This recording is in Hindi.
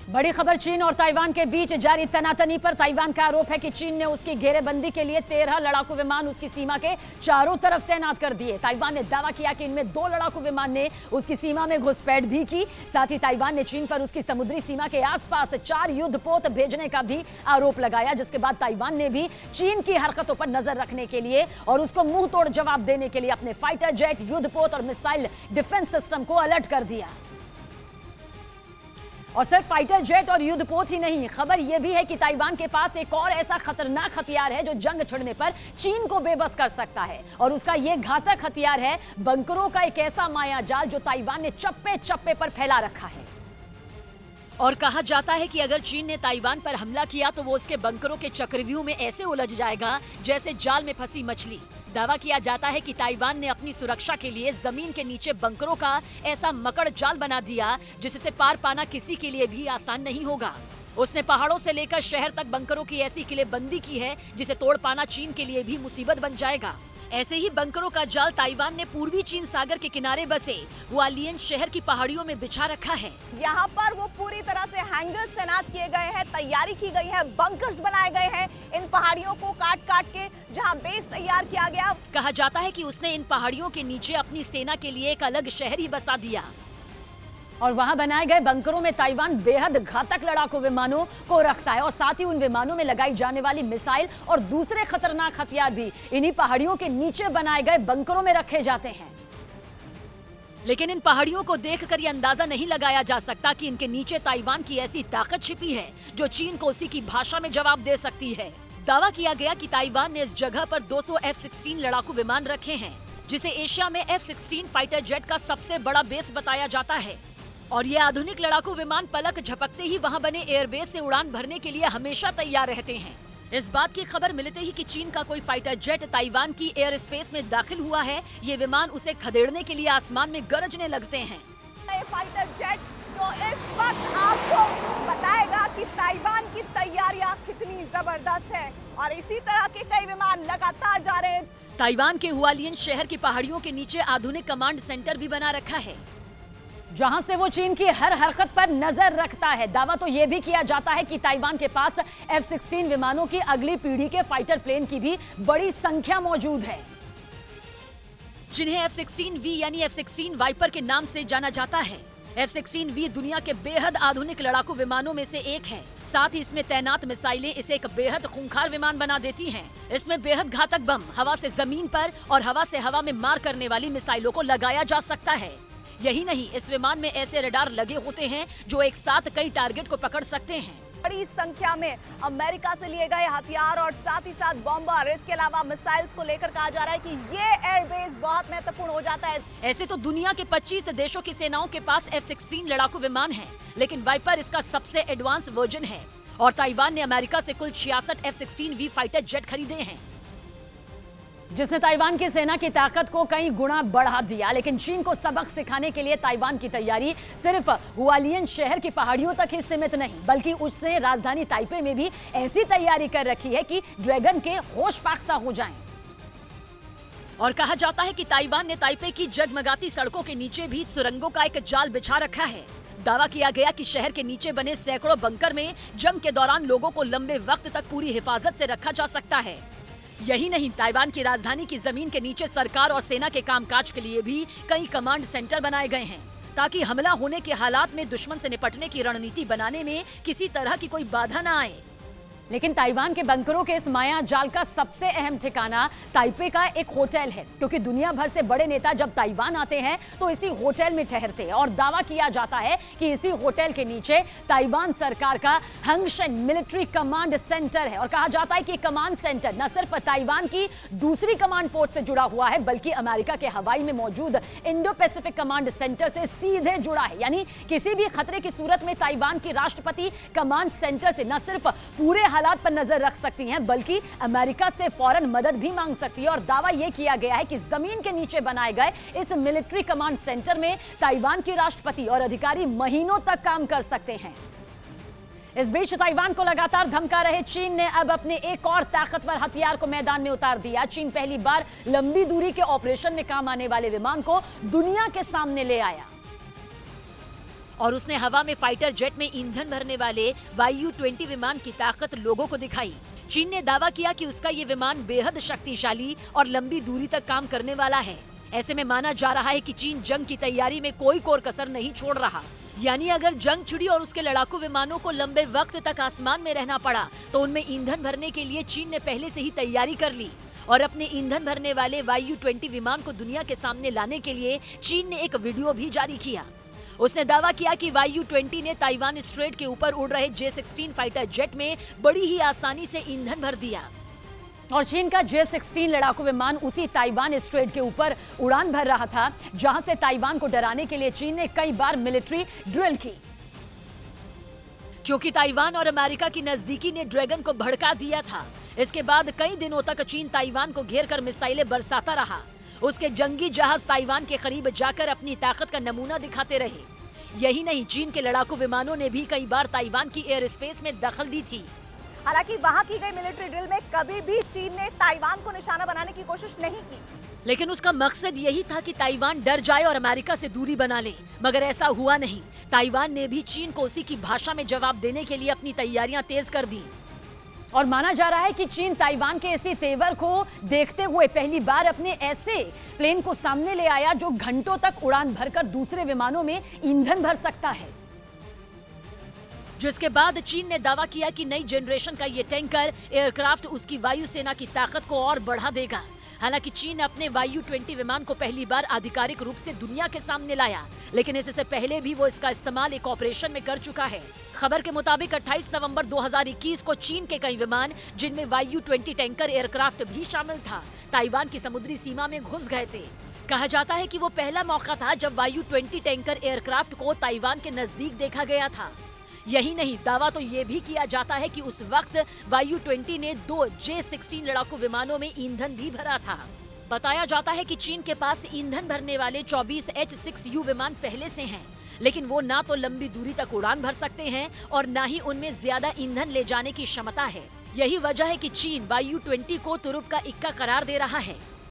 बड़ी खबर चीन और ताइवान के बीच जारी तनातनी पर ताइवान का आरोप है कि चीन ने उसकी घेरेबंदी के लिए 13 लड़ाकू विमान उसकी सीमा के चारों तरफ तैनात कर दिए। ताइवान ने दावा किया कि इनमें 2 लड़ाकू विमान ने उसकी सीमा में घुसपैठ भी की। साथ ही ताइवान ने चीन पर उसकी समुद्री सीमा के आसपास 4 युद्धपोत भेजने का भी आरोप लगाया, जिसके बाद ताइवान ने भी चीन की हरकतों पर नजर रखने के लिए और उसको मुंह तोड़ जवाब देने के लिए अपने फाइटर जेट, युद्धपोत और मिसाइल डिफेंस सिस्टम को अलर्ट कर दिया। और सिर्फ फाइटर जेट और युद्धपोत ही नहीं, खबर यह भी है कि ताइवान के पास एक और ऐसा खतरनाक हथियार है जो जंग छिड़ने पर चीन को बेबस कर सकता है। और उसका यह घातक हथियार है बंकरों का एक ऐसा मायाजाल जो ताइवान ने चप्पे चप्पे पर फैला रखा है। और कहा जाता है कि अगर चीन ने ताइवान पर हमला किया तो वो उसके बंकरों के चक्रव्यूह में ऐसे उलझ जाएगा जैसे जाल में फंसी मछली। दावा किया जाता है कि ताइवान ने अपनी सुरक्षा के लिए जमीन के नीचे बंकरों का ऐसा मकड़ जाल बना दिया जिससे पार पाना किसी के लिए भी आसान नहीं होगा। उसने पहाड़ों से लेकर शहर तक बंकरों की ऐसी किलेबंदी की है जिसे तोड़ पाना चीन के लिए भी मुसीबत बन जाएगा। ऐसे ही बंकरों का जाल ताइवान ने पूर्वी चीन सागर के किनारे बसे हुआलियन शहर की पहाड़ियों में बिछा रखा है। यहाँ पर वो पूरी तरह से हैंगर्स तैनात किए गए हैं, तैयारी की गई है, बंकर्स बनाए गए हैं इन पहाड़ियों को काट काट के, जहाँ बेस तैयार किया गया। कहा जाता है कि उसने इन पहाड़ियों के नीचे अपनी सेना के लिए एक अलग शहर ही बसा दिया और वहां बनाए गए बंकरों में ताइवान बेहद घातक लड़ाकू विमानों को रखता है और साथ ही उन विमानों में लगाई जाने वाली मिसाइल और दूसरे खतरनाक हथियार भी इन्हीं पहाड़ियों के नीचे बनाए गए बंकरों में रखे जाते हैं। लेकिन इन पहाड़ियों को देखकर यह अंदाजा नहीं लगाया जा सकता कि इनके नीचे ताइवान की ऐसी ताकत छिपी है जो चीन को उसी की भाषा में जवाब दे सकती है। दावा किया गया कि ताइवान ने इस जगह पर 200 F-16 लड़ाकू विमान रखे हैं, जिसे एशिया में F-16 फाइटर जेट का सबसे बड़ा बेस बताया जाता है। और ये आधुनिक लड़ाकू विमान पलक झपकते ही वहां बने एयरबेस से उड़ान भरने के लिए हमेशा तैयार रहते हैं। इस बात की खबर मिलते ही कि चीन का कोई फाइटर जेट ताइवान की एयर स्पेस में दाखिल हुआ है, ये विमान उसे खदेड़ने के लिए आसमान में गरजने लगते हैं। फाइटर जेट जो इस वक्त आपको बताएगा कि ताइवान की तैयारियां कितनी जबरदस्त है और इसी तरह के कई विमान लगातार जा रहे हैं। ताइवान के हुआलियन शहर की पहाड़ियों के नीचे आधुनिक कमांड सेंटर भी बना रखा है, जहां से वो चीन की हर हरकत पर नजर रखता है। दावा तो यह भी किया जाता है कि ताइवान के पास F-16 विमानों की अगली पीढ़ी के फाइटर प्लेन की भी बड़ी संख्या मौजूद है, जिन्हें F-16V यानी F-16 वाइपर के नाम से जाना जाता है। F-16V दुनिया के बेहद आधुनिक लड़ाकू विमानों में से एक है। साथ ही इसमें तैनात मिसाइलें इसे एक बेहद खूंखार विमान बना देती हैं। इसमें बेहद घातक बम, हवा से जमीन पर और हवा से हवा में मार करने वाली मिसाइलों को लगाया जा सकता है। यही नहीं, इस विमान में ऐसे रडार लगे होते हैं जो एक साथ कई टारगेट को पकड़ सकते हैं। बड़ी संख्या में अमेरिका से लिए गए हथियार और साथ ही साथ बॉम्बर, इसके अलावा मिसाइल्स को लेकर कहा जा रहा है कि ये एयरबेस बहुत महत्वपूर्ण हो जाता है। ऐसे तो दुनिया के 25 देशों की सेनाओं के पास F-16 लड़ाकू विमान है, लेकिन वाइपर इसका सबसे एडवांस वर्जन है और ताइवान ने अमेरिका से कुल 66 F-16V फाइटर जेट खरीदे हैं, जिसने ताइवान की सेना की ताकत को कई गुना बढ़ा दिया। लेकिन चीन को सबक सिखाने के लिए ताइवान की तैयारी सिर्फ हुआलियन शहर की पहाड़ियों तक ही सीमित नहीं, बल्कि उसने राजधानी ताइपे में भी ऐसी तैयारी कर रखी है कि ड्रैगन के होश फाख्ता हो जाएं। और कहा जाता है कि ताइवान ने ताइपे की जगमगाती सड़कों के नीचे भी सुरंगों का एक जाल बिछा रखा है। दावा किया गया कि शहर के नीचे बने सैकड़ों बंकर में जंग के दौरान लोगों को लंबे वक्त तक पूरी हिफाजत से रखा जा सकता है। यही नहीं, ताइवान की राजधानी की जमीन के नीचे सरकार और सेना के कामकाज के लिए भी कई कमांड सेंटर बनाए गए हैं, ताकि हमला होने के हालात में दुश्मन से निपटने की रणनीति बनाने में किसी तरह की कोई बाधा न आए। लेकिन ताइवान के बंकरों के इस माया जाल का सबसे अहम ठिकाना ताइपे का एक होटल है, क्योंकि दुनिया भर से बड़े नेता जब ताइवान आते हैं तो इसी होटल में ठहरते हैं। और दावा किया जाता है कि इसी होटल के नीचे ताइवान सरकार का हंगशेन मिलिट्री कमांड सेंटर है। और कहा जाता है कि कमांड सेंटर न सिर्फ ताइवान की दूसरी कमांड पोस्ट से जुड़ा हुआ है, बल्कि अमेरिका के हवाई में मौजूद इंडो पैसिफिक कमांड सेंटर से सीधे जुड़ा है। यानी किसी भी खतरे की सूरत में ताइवान की राष्ट्रपति कमांड सेंटर से न सिर्फ पूरे हालात पर नजर रख सकती हैं, बल्कि अमेरिका से फौरन मदद भी मांग सकती है। और दावा यह किया गया है कि जमीन के नीचे बनाए गए इस मिलिट्री कमांड सेंटर में ताइवान की राष्ट्रपति और अधिकारी महीनों तक काम कर सकते हैं। इस बीच ताइवान को लगातार धमका रहे चीन ने अब अपने एक और ताकतवर हथियार को मैदान में उतार दिया। चीन पहली बार लंबी दूरी के ऑपरेशन में काम आने वाले विमान को दुनिया के सामने ले आया और उसने हवा में फाइटर जेट में ईंधन भरने वाले YU-20 विमान की ताकत लोगों को दिखाई। चीन ने दावा किया कि उसका ये विमान बेहद शक्तिशाली और लंबी दूरी तक काम करने वाला है। ऐसे में माना जा रहा है कि चीन जंग की तैयारी में कोई कोर कसर नहीं छोड़ रहा। यानी अगर जंग छिड़ी और उसके लड़ाकू विमानों को लंबे वक्त तक आसमान में रहना पड़ा तो उनमें ईंधन भरने के लिए चीन ने पहले से ही तैयारी कर ली और अपने ईंधन भरने वाले YU-20 विमान को दुनिया के सामने लाने के लिए चीन ने एक वीडियो भी जारी किया। उसने दावा किया कि YU-20 ने ताइवान स्ट्रेट के ऊपर उड़ रहे J-16 फाइटर जेट में बड़ी ही आसानी से ईंधन भर दिया और चीन का J-16 लड़ाकू विमान उसी ताइवान स्ट्रेट के ऊपर उड़ान भर रहा था, जहां से ताइवान को डराने के लिए चीन ने कई बार मिलिट्री ड्रिल की। क्योंकि ताइवान और अमेरिका की नजदीकी ने ड्रैगन को भड़का दिया था। इसके बाद कई दिनों तक चीन ताइवान को घेर कर मिसाइलें बरसाता रहा। उसके जंगी जहाज ताइवान के करीब जाकर अपनी ताकत का नमूना दिखाते रहे। यही नहीं, चीन के लड़ाकू विमानों ने भी कई बार ताइवान की एयर स्पेस में दखल दी थी। हालांकि वहां की गई मिलिट्री ड्रिल में कभी भी चीन ने ताइवान को निशाना बनाने की कोशिश नहीं की, लेकिन उसका मकसद यही था कि ताइवान डर जाए और अमेरिका से दूरी बना ले। मगर ऐसा हुआ नहीं। ताइवान ने भी चीन को उसी की भाषा में जवाब देने के लिए अपनी तैयारियां तेज कर दी। और माना जा रहा है कि चीन ताइवान के इसी तेवर को देखते हुए पहली बार अपने ऐसे प्लेन को सामने ले आया जो घंटों तक उड़ान भरकर दूसरे विमानों में ईंधन भर सकता है। जिसके बाद चीन ने दावा किया कि नई जनरेशन का ये टैंकर एयरक्राफ्ट उसकी वायुसेना की ताकत को और बढ़ा देगा। हालांकि चीन अपने YU-20 विमान को पहली बार आधिकारिक रूप से दुनिया के सामने लाया, लेकिन इससे पहले भी वो इसका इस्तेमाल एक ऑपरेशन में कर चुका है। खबर के मुताबिक 28 नवंबर 2021 को चीन के कई विमान, जिनमें YU-20 टैंकर एयरक्राफ्ट भी शामिल था, ताइवान की समुद्री सीमा में घुस गए थे। कहा जाता है कि वो पहला मौका था जब YU-20 टैंकर एयरक्राफ्ट को ताइवान के नजदीक देखा गया था। यही नहीं, दावा तो ये भी किया जाता है कि उस वक्त YU-20 ने 2 J-16 लड़ाकू विमानों में ईंधन भी भरा था। बताया जाता है कि चीन के पास ईंधन भरने वाले 24 H-6U विमान पहले से हैं, लेकिन वो ना तो लंबी दूरी तक उड़ान भर सकते हैं और ना ही उनमें ज्यादा ईंधन ले जाने की क्षमता है। यही वजह है कि चीन YU-20 को तुरुप का इक्का करार दे रहा है।